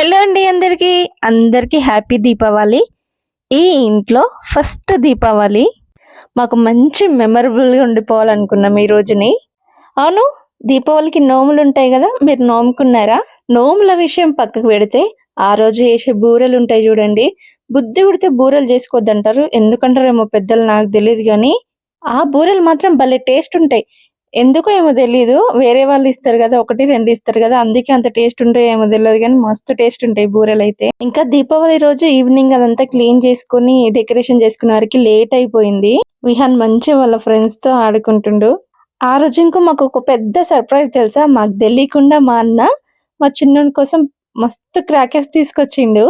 Hello అండి అందరికీ happy Deepavali. ఈ ఇంట్లో ఫస్ట్ దీపావళి మాకు మంచి మెమరబుల్గా ఉండిపోవాలనుకున్నాం ఈ రోజుని. అవును, దీపావళికి నోములు ఉంటాయి కదా, మీరు నోముకున్నారా? నోముల విషయం పక్కకు పెడితే ఆ రోజు చేసే బూరెలు ఉంటాయి చూడండి. బుద్ధి ఉడితే బూరెలు చేసుకోవద్దంటారు, ఎందుకంటారేమో పెద్దలు, నాకు తెలియదు. కానీ ఆ బూరెలు మాత్రం భలే టేస్ట్ ఉంటాయి. ఎందుకో ఏమో తెలీదు, వేరే వాళ్ళు ఇస్తారు కదా, 1, 2 ఇస్తారు కదా, అందుకే అంత టేస్ట్ ఉంటాయో ఏమో తెలియదు. కానీ మస్తు టేస్ట్ ఉంటాయి బూరెలు అయితే. ఇంకా దీపావళి రోజు ఈవినింగ్ అదంతా క్లీన్ చేసుకుని డెకరేషన్ చేసుకునే వరకు లేట్ అయిపోయింది. విహాన్ మంచి వాళ్ళ ఫ్రెండ్స్ తో ఆడుకుంటుండు. ఆ రోజు ఇంకో మాకు ఒక పెద్ద సర్ప్రైజ్ తెలుసా, మాకు తెలియకుండా మా అన్న మా చిన్నోడి కోసం మస్తు క్రాకర్స్ తీసుకొచ్చిండు.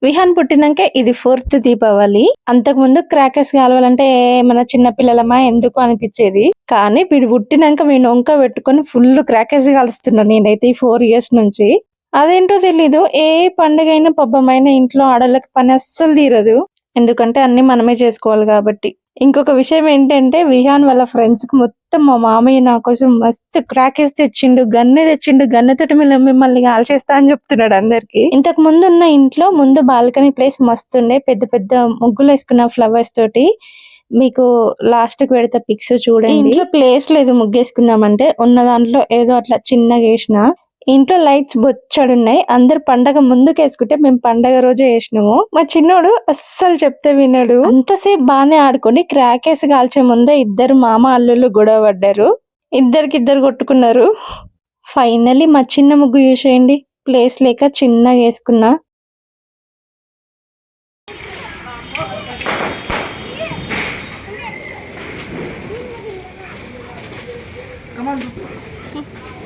విహాన్ పుట్టినాక ఇది 4th దీపావళి. అంతకు ముందు క్రాకర్స్ కావాలంటే మన చిన్న పిల్లలమా ఎందుకు అనిపించేది. కానీ వీడు పుట్టినాక వీడు వంక పెట్టుకొని ఫుల్ క్రాకర్స్ కాలుస్తున్నా నేనైతే ఈ 4 years నుంచి. అదేంటో తెలీదు, ఏ పండుగ అయినా పబ్బమైనా ఇంట్లో ఆడళ్ళకి పని అస్సలు తీరదు. ఎందుకంటే అన్ని మనమే చేసుకోవాలి కాబట్టి. ఇంకొక విషయం ఏంటంటే, విహాన్ వాళ్ళ ఫ్రెండ్స్ కి మొత్తం మా మామయ్య నా కోసం మస్తు క్రాకర్స్ తెచ్చిండు, గన్నెతోటి మిమ్మల్ని కాల్చేస్తా అని చెప్తున్నాడు అందరికి. ఇంతకు ముందు ఉన్న ఇంట్లో ముందు బాల్కనీ ప్లేస్ మస్తుండే, పెద్ద పెద్ద ముగ్గులు వేసుకున్న ఫ్లవర్స్ తోటి. మీకు లాస్ట్ కి పెడతా పిక్స్ చూడండి. ఇంట్లో ప్లేస్ లేదు ముగ్గేసుకుందామంటే, ఉన్న దాంట్లో ఏదో అట్లా చిన్నగా వేసిన. ఇంట్లో లైట్స్ బొచ్చడున్నాయి. అందరు పండగ ముందుకు వేసుకుంటే మేము పండగ రోజే వేసినాము. మా చిన్నోడు అస్సలు చెప్తే వినడు. అంతసేపు బానే ఆడుకొని క్రాకేస్ కాల్చే ముందే ఇద్దరు మామ అల్లుళ్ళు గొడవ పడ్డారు. ఇద్దరికిద్దరు కొట్టుకున్నారు. ఫైనల్లీ మా చిన్న ముగ్గు చూసేయండి, ప్లేస్ లేక చిన్నగా వేసుకున్నా.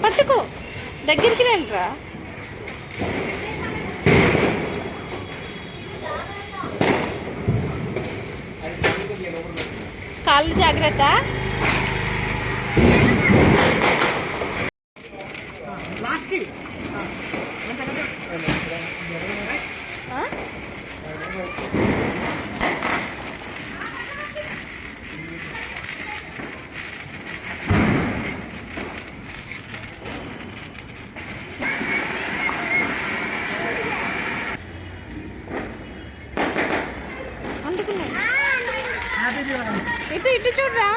పట్టుకో, దగ్గరికి రండిరా. కాళ్ళు జాగ్రత్త. ఇటు చూడరా.